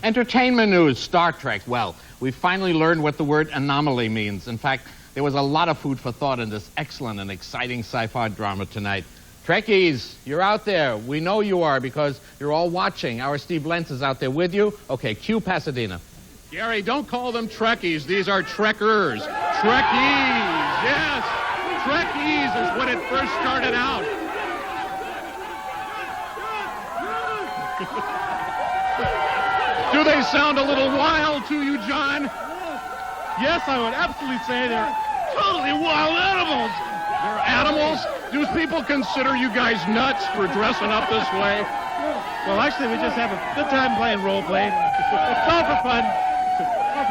Entertainment news, Star Trek. Well, we finally learned what the word anomaly means. In fact, there was a lot of food for thought in this excellent and exciting sci-fi drama tonight. Trekkies, you're out there. We know you are because you're all watching. Our Steve Lentz is out there with you. Okay, cue Pasadena. Gary, don't call them Trekkies. These are Trekkers. Trekkies, yes. Trekkies is when it first started out. Do they sound a little wild to you, John? Yes, I would absolutely say they're totally wild animals. They're animals? Do people consider you guys nuts for dressing up this way? Well, actually, we just have a good time playing role play. It's all for fun.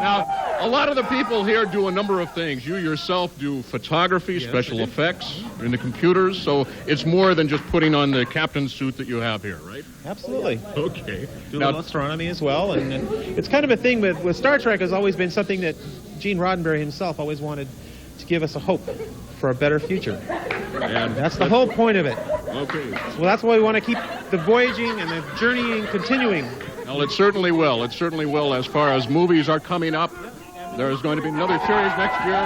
Now, a lot of the people here do a number of things. You yourself do photography, Yes, special effects, in the computers, so it's more than just putting on the captain's suit that you have here, right? Absolutely. Okay. Do a little astronomy as well, and it's kind of a thing with Star Trek has always been something that Gene Roddenberry himself always wanted to give us a hope for a better future. And That's the whole point of it. Okay. So that's why we want to keep the voyaging and the journeying continuing. Well, it certainly will. It certainly will as far as movies are coming up. There's going to be another series next year.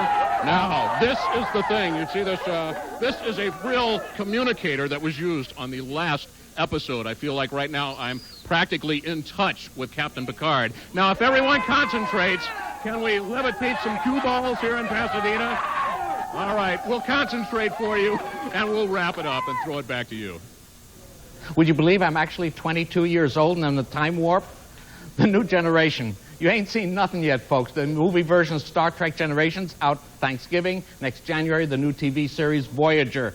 Now, this is the thing. You see this? This is a real communicator that was used on the last episode. I feel like right now I'm practically in touch with Captain Picard. Now, if everyone concentrates, can we levitate some cue balls here in Pasadena? All right, we'll concentrate for you, and we'll wrap it up and throw it back to you. Would you believe I'm actually 22 years old and I'm in the time warp? The new generation. You ain't seen nothing yet, folks. The movie version of Star Trek Generations out Thanksgiving. Next January, the new TV series Voyager.